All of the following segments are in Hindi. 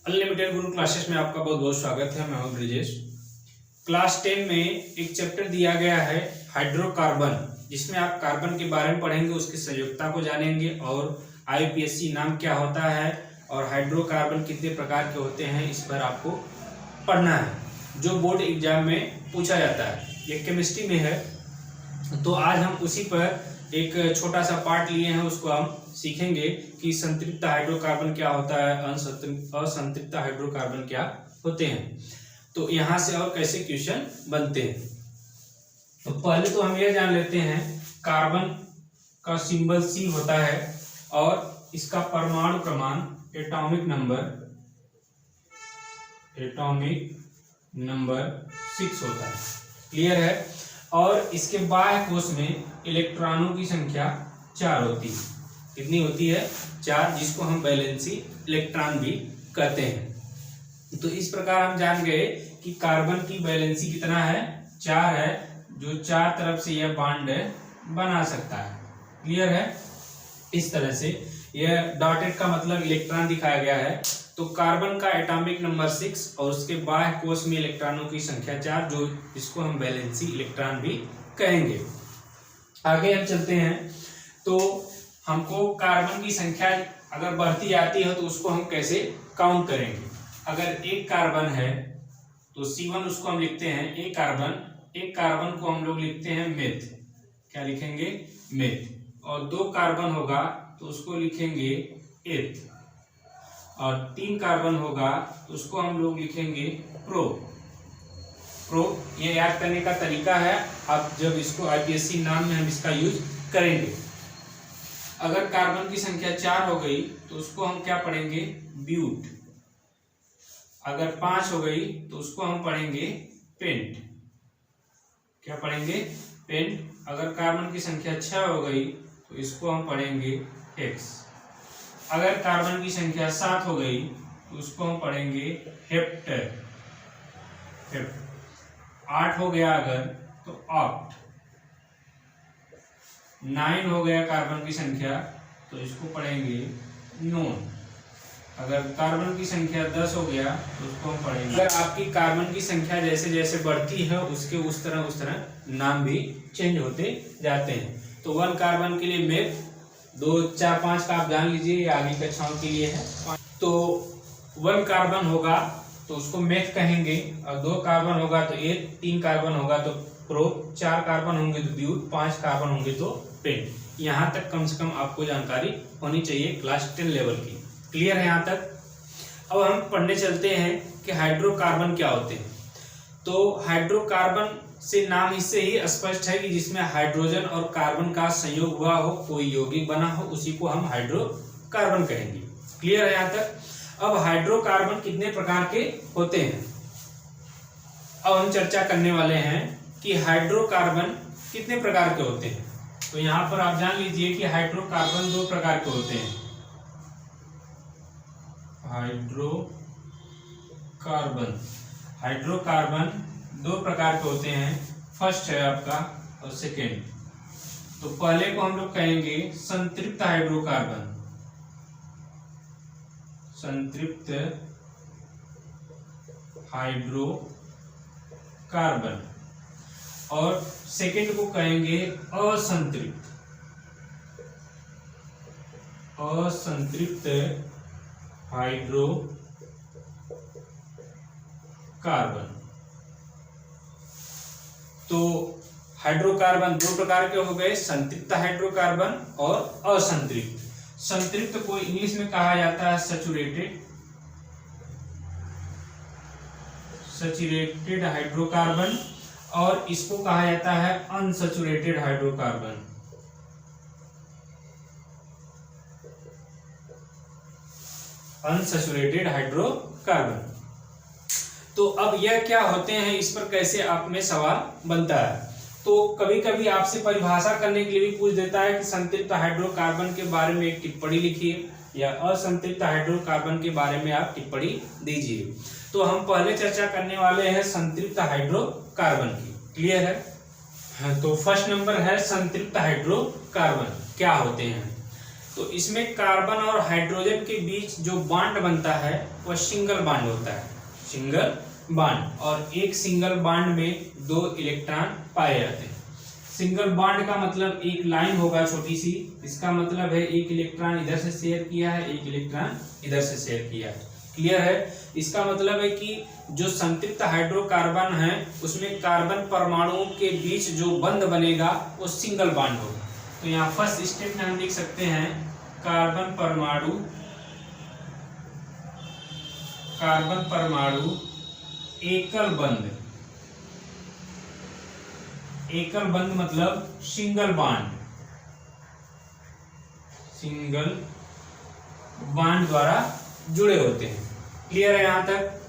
अनलिमिटेड गुरु क्लासेस में आपका बहुत बहुत स्वागत है। मैं हूं ब्रिजेश। क्लास 10 में एक चैप्टर दिया गया है हाइड्रोकार्बन, जिसमें आप कार्बन के बारे में पढ़ेंगे, उसकी संयुक्ता को जानेंगे और आईयूपीएसी नाम क्या होता है और हाइड्रोकार्बन कितने प्रकार के होते हैं, इस पर आपको पढ़ना है, जो बोर्ड एग्जाम में पूछा जाता है। ये केमिस्ट्री में है, तो आज हम उसी पर एक छोटा सा पार्ट लिए हैं, उसको हम सीखेंगे कि संतृप्त हाइड्रोकार्बन क्या होता है, असंतृप्त हाइड्रोकार्बन क्या होते हैं, तो यहाँ से और कैसे क्वेश्चन बनते हैं। तो पहले तो हम यह जान लेते हैं कार्बन का सिंबल C होता है और इसका परमाणु क्रमांक एटॉमिक नंबर 6 होता है। क्लियर है। और इसके बाह्य कोश में इलेक्ट्रॉनों की संख्या 4 होती है। कितनी होती है? 4, जिसको हम वैलेंसी इलेक्ट्रॉन भी कहते हैं। तो इस प्रकार हम जान गए कि कार्बन की वैलेंसी कितना है? 4 है, जो 4 तरफ से यह बॉन्ड बना सकता है। क्लियर है। इस तरह से यह डॉटेड का मतलब इलेक्ट्रॉन दिखाया गया है। तो कार्बन का एटॉमिक नंबर 6 और उसके बाह्य कोश में इलेक्ट्रॉनों की संख्या 4, जो इसको हम वैलेंसी इलेक्ट्रॉन भी कहेंगे। आगे हम चलते हैं, तो हमको कार्बन की संख्या अगर बढ़ती जाती है तो उसको हम कैसे काउंट करेंगे। अगर एक कार्बन है तो C1 उसको हम लिखते हैं एक कार्बन को हम लोग लिखते हैं मेथ। क्या लिखेंगे? मेथ। और 2 कार्बन होगा तो उसको लिखेंगे एथ। और 3 कार्बन होगा तो उसको हम लोग लिखेंगे प्रो। ये याद करने का तरीका है, अब जब इसको आईपीएससी नाम में हम इसका यूज करेंगे। अगर कार्बन की संख्या 4 हो गई तो उसको हम क्या पढ़ेंगे? ब्यूट। अगर 5 हो गई तो उसको हम पढ़ेंगे पेंट। क्या पढ़ेंगे? पेंट। अगर कार्बन की संख्या 6 हो गई तो इसको हम पढ़ेंगे हेक्स। अगर कार्बन की संख्या 7 हो गई तो उसको हम पढ़ेंगे हेप्टर। 8 हो गया अगर तो ऑक्ट। 9 हो गया कार्बन की संख्या तो इसको पढ़ेंगे नोन। अगर कार्बन की संख्या 10 हो गया तो उसको हम पढ़ेंगे। अगर आपकी कार्बन की संख्या जैसे जैसे बढ़ती है उसके उस तरह नाम भी चेंज होते जाते हैं। तो 1 कार्बन के लिए मेथ, 2, 4, 5 का आप जान लीजिए, ये आगे कक्षाओं के लिए है। तो 1 कार्बन होगा तो उसको मेथ कहेंगे, और 2 कार्बन होगा तो एथ, 3 कार्बन होगा तो प्रो, 4 कार्बन होंगे तो ब्यूट, 5 कार्बन होंगे तो पेंट। यहाँ तक कम से कम आपको जानकारी होनी चाहिए क्लास 10 लेवल की। क्लियर है यहाँ तक? अब हम पढ़ने चलते हैं कि हाइड्रोकार्बन क्या होते हैं। तो हाइड्रोकार्बन से नाम इससे ही स्पष्ट है कि जिसमें हाइड्रोजन और कार्बन का संयोग हुआ हो, कोई यौगिक बना हो, उसी को हम हाइड्रोकार्बन कहेंगे। क्लियर है यहाँ तक? अब हाइड्रोकार्बन कितने प्रकार के होते हैं, अब हम चर्चा करने वाले हैं कि हाइड्रोकार्बन कितने प्रकार के होते हैं। तो यहाँ पर आप जान लीजिए कि हाइड्रोकार्बन 2 प्रकार के होते हैं। हाइड्रोकार्बन 2 प्रकार के होते हैं। फर्स्ट है आपका और सेकेंड। तो पहले को हम लोग कहेंगे संतृप्त हाइड्रोकार्बन। और सेकेंड को कहेंगे असंतृप्त हाइड्रोकार्बन। तो हाइड्रोकार्बन 2 प्रकार के हो गए, संतृप्त हाइड्रोकार्बन और असंतृप्त। संतृप्त को इंग्लिश में कहा जाता है सैचुरेटेड हाइड्रोकार्बन, और इसको कहा जाता है अनसैचुरेटेड हाइड्रोकार्बन। Unsaturated hydrocarbon. तो अब यह क्या होते हैं, इस पर कैसे आप में सवाल बनता है। तो कभी कभी आपसे परिभाषा करने के लिए भी पूछ देता है कि संतृप्त हाइड्रोकार्बन के बारे में एक टिप्पणी लिखिए, या असंतृप्त हाइड्रोकार्बन के बारे में आप टिप्पणी दीजिए। तो हम पहले चर्चा करने वाले हैं संतृप्त हाइड्रोकार्बन की। क्लियर है? तो फर्स्ट नंबर है संतृप्त हाइड्रोकार्बन क्या होते हैं। तो इसमें कार्बन और हाइड्रोजन के बीच जो बॉन्ड बनता है वह सिंगल बॉन्ड होता है, सिंगल बॉन्ड। और एक सिंगल बॉन्ड में 2 इलेक्ट्रॉन पाए जाते हैं। सिंगल बॉन्ड का मतलब एक लाइन होगा छोटी सी, इसका मतलब है एक इलेक्ट्रॉन इधर से शेयर किया है, एक इलेक्ट्रॉन इधर से शेयर किया है। क्लियर है? इसका मतलब है कि जो संतृप्त हाइड्रोकार्बन है उसमें कार्बन परमाणुओं के बीच जो बंध बनेगा वो सिंगल बॉन्ड होगा। तो यहाँ फर्स्ट स्टेप में हम लिख सकते हैं कार्बन परमाणु एकल बंध। एकल बंध मतलब सिंगल बॉन्ड, सिंगल बॉन्ड द्वारा जुड़े होते हैं। क्लियर है यहां तक?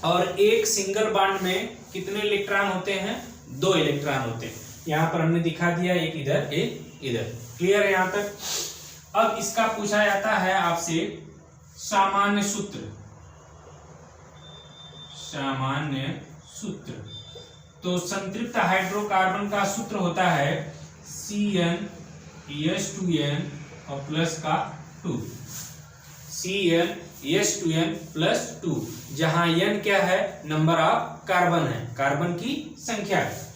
और एक सिंगल बॉन्ड में कितने इलेक्ट्रॉन होते हैं? 2 इलेक्ट्रॉन होते हैं। यहां पर हमने दिखा दिया, एक इधर एक इधर। क्लियर है यहां तक? अब इसका पूछा जाता है आपसे सामान्य सूत्र। सामान्य सूत्र तो संतृप्त हाइड्रोकार्बन का सूत्र होता है CnH2n और प्लस का 2, CnH2n प्लस 2, जहां n क्या है? नंबर ऑफ कार्बन है, कार्बन की संख्या है।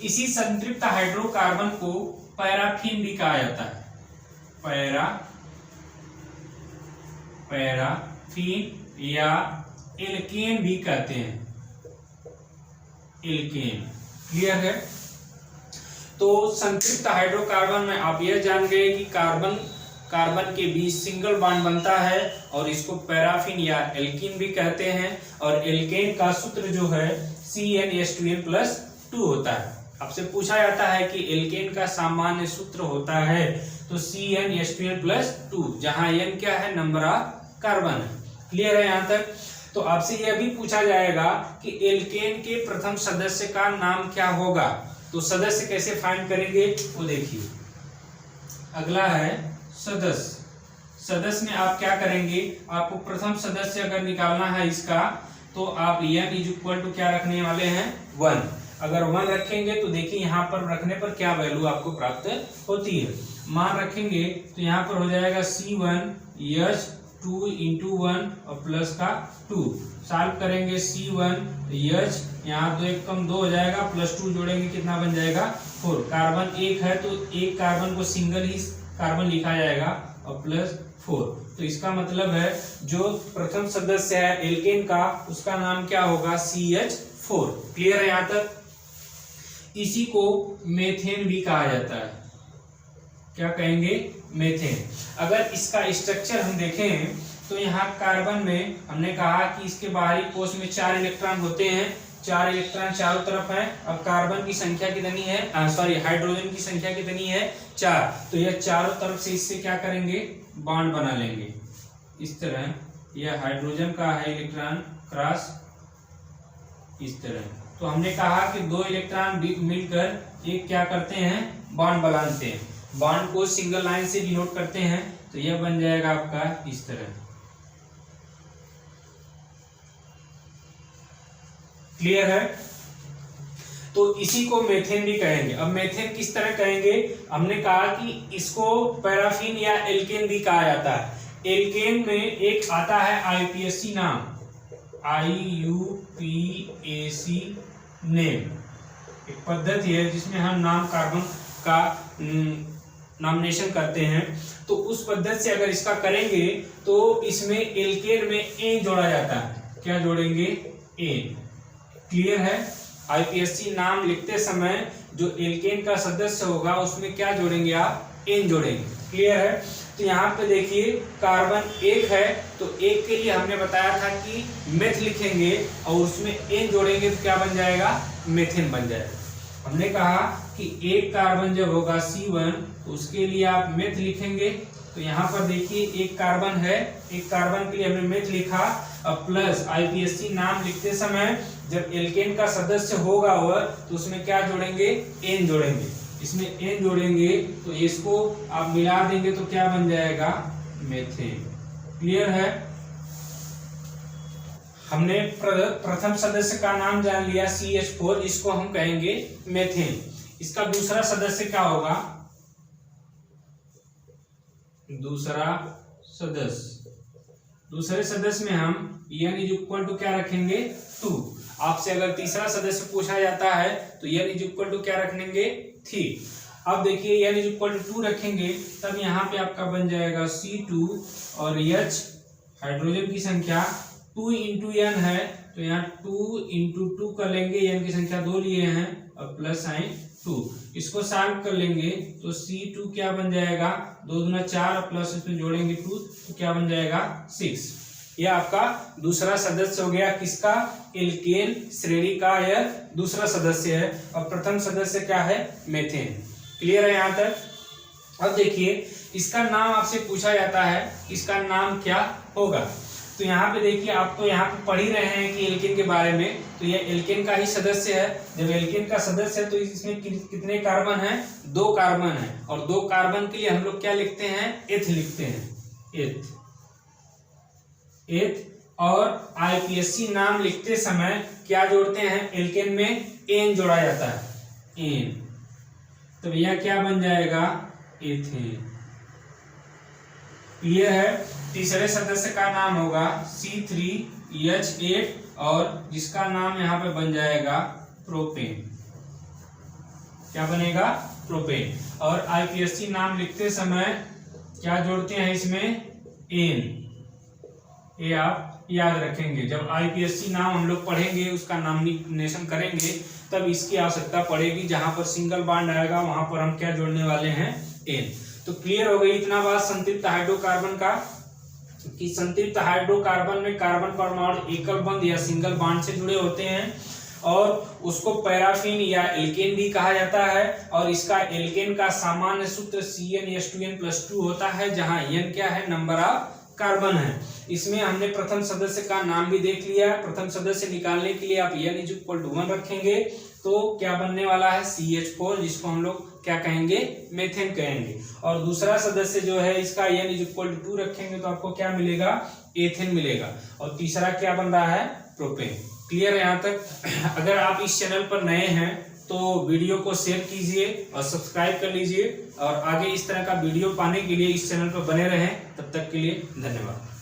इसी संतृप्त हाइड्रोकार्बन को पैराफिन भी कहा जाता है। पैराफिन या एल्केन भी कहते हैं, एल्केन। क्लियर है? तो संतृप्त हाइड्रोकार्बन में आप यह जान गए कि कार्बन के बीच सिंगल बॉन्ड बनता है और इसको पैराफिन या एल्कीन भी कहते हैं। और एल्केन का सूत्र जो है CnH2n प्लस 2 होता है। आपसे पूछा जाता है कि एल्केन का सामान्य सूत्र होता है तो CnH2n प्लस 2, जहां n क्या है? नंबर ऑफ कार्बन है। क्लियर है यहां तक? तो आपसे यह भी पूछा जाएगा कि एल्केन के प्रथम सदस्य का नाम क्या होगा। तो सदस्य कैसे फाइंड करेंगे वो देखिए। अगला है सदस्य। सदस्य में आप क्या करेंगे? आपको प्रथम सदस्य अगर निकालना है इसका तो आप n इज इक्वल टू क्या रखने वाले हैं? 1। अगर 1 रखेंगे तो देखिए यहाँ पर रखने पर क्या वैल्यू आपको प्राप्त होती है। मान रखेंगे तो यहाँ पर हो जाएगा C1H2 इंटू 1 और प्लस का 2। सॉल्व करेंगे C1H, यहाँ 2 एक कम 2 हो जाएगा, प्लस 2 जोड़ेंगे कितना बन जाएगा? 4। कार्बन एक है तो एक कार्बन को सिंगल ही कार्बन लिखा जाएगा और प्लस 4। तो इसका मतलब है जो प्रथम सदस्य है एल्केन का उसका नाम क्या होगा? CH4। क्लियर है यहाँ तक? इसी को मेथेन भी कहा जाता है। क्या कहेंगे? मेथेन। अगर इसका स्ट्रक्चर हम देखें तो यहाँ कार्बन में हमने कहा कि इसके बाहरी कोश में 4 इलेक्ट्रॉन होते हैं, 4 इलेक्ट्रॉन चारों तरफ है। अब कार्बन की संख्या कितनी है? हाइड्रोजन की संख्या कितनी है? 4। तो यह चारों तरफ से इससे क्या करेंगे? बॉन्ड बना लेंगे इस तरह। यह हाइड्रोजन का है इलेक्ट्रॉन क्रॉस इस तरह। तो हमने कहा कि 2 इलेक्ट्रॉन मिलकर एक क्या करते हैं? बॉन्ड बनाते हैं। बॉन्ड को सिंगल लाइन से डिनोट करते हैं। तो यह बन जाएगा आपका इस तरह। क्लियर है? तो इसी को मेथेन भी कहेंगे। अब मेथेन किस तरह कहेंगे? हमने कहा कि इसको पैराफिन या एल्केन भी कहा जाता है। एल्केन में एक आता है IUPAC नाम, IUPAC नेम, एक पद्धति है जिसमें हम नाम कार्बन का नॉमिनेशन करते हैं। तो उस पद्धति से अगर इसका करेंगे तो इसमें एल्केन में एन जोड़ा जाता है। क्या जोड़ेंगे? एन। क्लियर है? IUPAC नाम लिखते समय जो एल्केन का सदस्य होगा उसमें क्या जोड़ेंगे आप? एन जोड़ेंगे। क्लियर है? तो यहाँ पे देखिए कार्बन एक है तो एक के लिए हमने बताया था कि मेथ लिखेंगे और उसमें एन जोड़ेंगे तो क्या बन जाएगा? मेथेन बन जाएगा। हमने कहा कि एक कार्बन जब होगा C1 तो उसके लिए आप मेथ लिखेंगे। तो यहाँ पर देखिए एक कार्बन है, एक कार्बन के लिए हमने मेथ लिखा और प्लस IUPAC नाम लिखते समय जब एल्केन का सदस्य होगा वह तो उसमें क्या जोड़ेंगे? एन जोड़ेंगे। इसमें एन जोड़ेंगे तो इसको आप मिला देंगे तो क्या बन जाएगा? मेथेन। क्लियर है? हमने प्रथम सदस्य का नाम जान लिया CH4, इसको हम कहेंगे मेथेन। इसका दूसरा सदस्य क्या होगा? दूसरा सदस्य, दूसरे सदस्य में हम n इज इक्वल टू क्या रखेंगे 2। आपसे अगर तीसरा सदस्य पूछा जाता है तो n इज इक्वल टू क्या रखेंगे 3। अब देखिए n इज इक्वल टू 2 रखेंगे तब यहाँ पे आपका बन जाएगा C2 और H हाइड्रोजन की संख्या 2 इंटू n है तो यहाँ 2 इंटू 2 कर लेंगे, n की संख्या 2 लिए हैं और प्लस साइन 2, इसको सॉल्व कर लेंगे तो C2 क्या बन जाएगा 2 दूना 4 प्लस इसमें जोड़ेंगे 2 तो क्या बन जाएगा 6। यह आपका दूसरा सदस्य हो गया किसका, एल्केन श्रेणी का यह दूसरा सदस्य है और प्रथम सदस्य क्या है मेथेन। क्लियर है यहाँ तक। अब देखिए इसका नाम आपसे पूछा जाता है, इसका नाम क्या होगा। तो यहाँ पे देखिए आप तो यहाँ पे पढ़ ही रहे हैं कि एल्केन के बारे में, तो ये एल्केन का ही सदस्य है। जब एल्केन का सदस्य है तो इसमें कितने कार्बन हैं, 2 कार्बन है और 2 कार्बन के लिए हम लोग क्या लिखते हैं, एथ लिखते हैं, एथ। और आईपीएससी नाम लिखते समय क्या जोड़ते हैं, एल्केन में एन जोड़ा जाता है, एन। तो भैया क्या बन जाएगा, एथेन। क्लियर है। तीसरे सदस्य का नाम होगा C3H8 और जिसका नाम यहाँ पे बन जाएगा प्रोपेन। क्या बनेगा, प्रोपेन। और आईपीएससी नाम लिखते समय क्या जोड़ते हैं इसमें, एन। ये आप याद रखेंगे, जब आईपीएससी नाम हम लोग पढ़ेंगे उसका नॉमिनेशन करेंगे तब इसकी आवश्यकता पड़ेगी। जहां पर सिंगल बॉन्ड आएगा वहां पर हम क्या जोड़ने वाले हैं, एन। तो क्लियर हो गई इतना बात संतृप्त हाइड्रोकार्बन का, कि संतृप्त हाइड्रोकार्बन में कार्बन परमाणु एकल बंध या सिंगल बॉन्ड से जुड़े होते हैं और उसको पैराफिन या एल्केन भी कहा जाता है। और इसका एल्केन का सामान्य सूत्र CnH2n+2 होता है, जहां n क्या है, नंबर ऑफ कार्बन है। इसमें हमने प्रथम सदस्य का नाम भी देख लिया। प्रथम सदस्य निकालने के लिए आप n इज इक्वल टू 1 रखेंगे तो क्या बनने वाला है, CH4, जिसको हम लोग क्या कहेंगे, मेथेन कहेंगे। और दूसरा सदस्य जो है इसका n इज इक्वल टू 2 रखेंगे तो आपको क्या मिलेगा, एथेन मिलेगा। और तीसरा क्या बन रहा है, प्रोपेन। क्लियर है यहाँ तक। अगर आप इस चैनल पर नए हैं तो वीडियो को शेयर कीजिए और सब्सक्राइब कर लीजिए और आगे इस तरह का वीडियो पाने के लिए इस चैनल पर बने रहें। तब तक के लिए धन्यवाद।